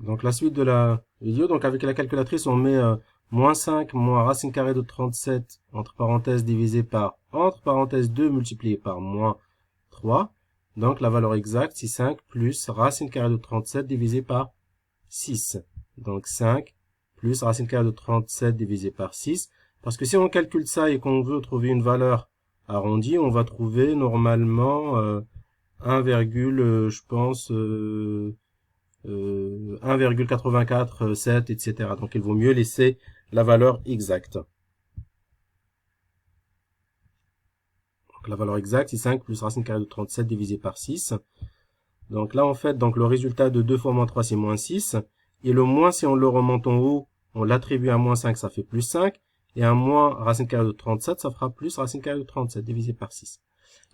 Donc la suite de la vidéo, donc avec la calculatrice, on met moins 5 moins racine carrée de 37, entre parenthèses, divisé par, entre parenthèses, 2 multiplié par moins 3. Donc la valeur exacte, c'est 5 plus racine carrée de 37 divisé par 6. Donc 5 plus racine carrée de 37 divisé par 6. Parce que si on calcule ça et qu'on veut trouver une valeur arrondie, on va trouver normalement 1, je pense... 1,84, etc. Donc, il vaut mieux laisser la valeur exacte. Donc, la valeur exacte, c'est 5 plus racine carrée de 37 divisé par 6. Donc là, en fait, donc le résultat de 2 fois moins 3, c'est moins 6. Et le moins, si on le remonte en haut, on l'attribue à moins 5, ça fait plus 5. Et un moins racine carrée de 37, ça fera plus racine carrée de 37 divisé par 6.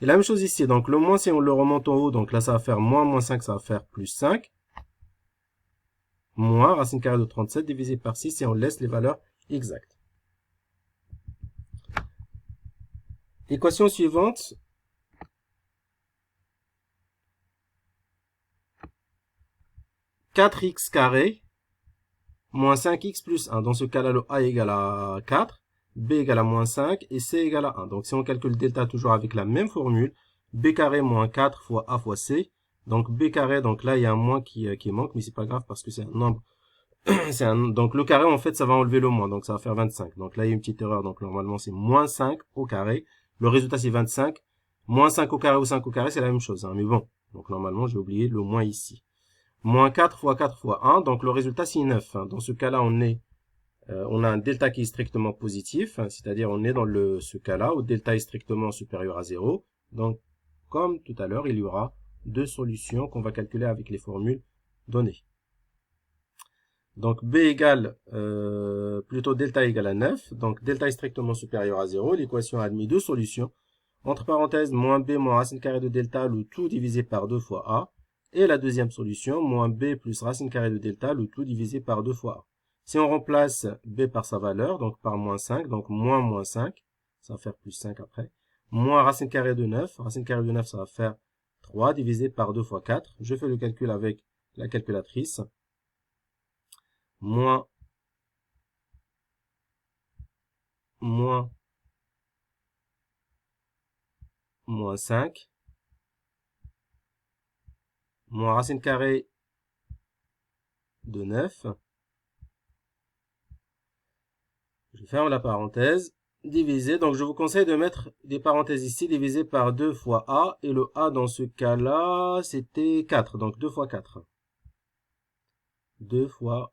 Et la même chose ici. Donc, le moins, si on le remonte en haut, donc là, ça va faire moins 5, ça va faire plus 5. Moins racine carrée de 37 divisé par 6 et on laisse les valeurs exactes. Équation suivante. Quatre x carré moins 5x plus 1. Dans ce cas-là, le a égale à 4, b égale à moins 5 et c égale à 1. Donc si on calcule delta toujours avec la même formule, b carré moins 4 fois a fois c. Donc b carré, donc là il y a un moins qui manque, mais c'est pas grave parce que c'est un nombre. Donc le carré, en fait, ça va enlever le moins, donc ça va faire 25. Donc là, il y a une petite erreur, donc normalement, c'est moins 5 au carré. Le résultat, c'est 25. Moins 5 au carré ou 5 au carré, c'est la même chose, hein, mais bon. Donc normalement, j'ai oublié le moins ici. Moins 4 fois 4 fois 1, donc le résultat, c'est 9. Hein. Dans ce cas-là, on a un delta qui est strictement positif, hein, c'est-à-dire on est dans ce cas-là où delta est strictement supérieur à 0. Donc, comme tout à l'heure, il y aura deux solutions qu'on va calculer avec les formules données. Donc B égale, plutôt delta égale à 9. Donc delta est strictement supérieur à 0. L'équation a admis deux solutions. Entre parenthèses, moins B moins racine carrée de delta, le tout divisé par 2 fois A. Et la deuxième solution, moins B plus racine carrée de delta, le tout divisé par 2 fois A. Si on remplace B par sa valeur, donc par moins 5, donc moins 5, ça va faire plus 5 après. Moins racine carrée de 9, racine carrée de 9, ça va faire 3 divisé par 2 fois 4. Je fais le calcul avec la calculatrice. Moins 5, moins racine carrée de 9, je ferme la parenthèse, divisé, donc je vous conseille de mettre des parenthèses ici, divisé par 2 fois a, et le a dans ce cas-là, c'était 4, donc 2 fois 4. 2 fois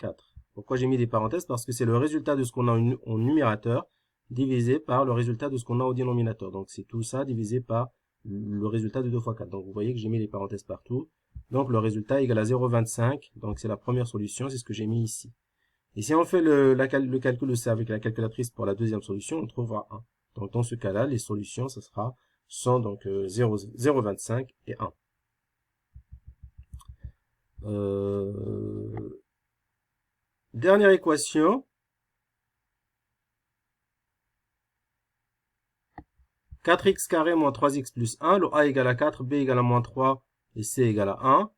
4. Pourquoi j'ai mis des parenthèses? Parce que c'est le résultat de ce qu'on a au numérateur, divisé par le résultat de ce qu'on a au dénominateur. Donc c'est tout ça divisé par le résultat de 2 fois 4. Donc vous voyez que j'ai mis les parenthèses partout. Donc le résultat est égal à 0,25. Donc c'est la première solution, c'est ce que j'ai mis ici. Et si on fait le calcul aussi avec la calculatrice pour la deuxième solution, on trouvera 1. Donc dans ce cas-là, les solutions, sont donc 0,25 et 1. Dernière équation. 4x carré moins 3x plus 1, le a égale à 4, b égale à moins 3 et c égale à 1.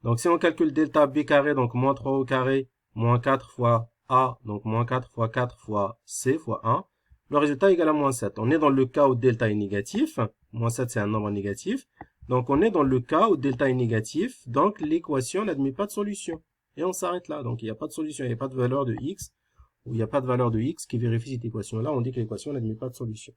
Donc si on calcule delta b carré, donc moins 3 au carré, moins 4 fois a, donc moins 4 fois 4 fois c fois 1, le résultat est égal à moins 7. On est dans le cas où delta est négatif, moins 7 c'est un nombre négatif, donc on est dans le cas où delta est négatif, donc l'équation n'admet pas de solution. Et on s'arrête là, donc il n'y a pas de solution, il n'y a pas de valeur de x, ou il n'y a pas de valeur de x qui vérifie cette équation-là, on dit que l'équation n'admet pas de solution.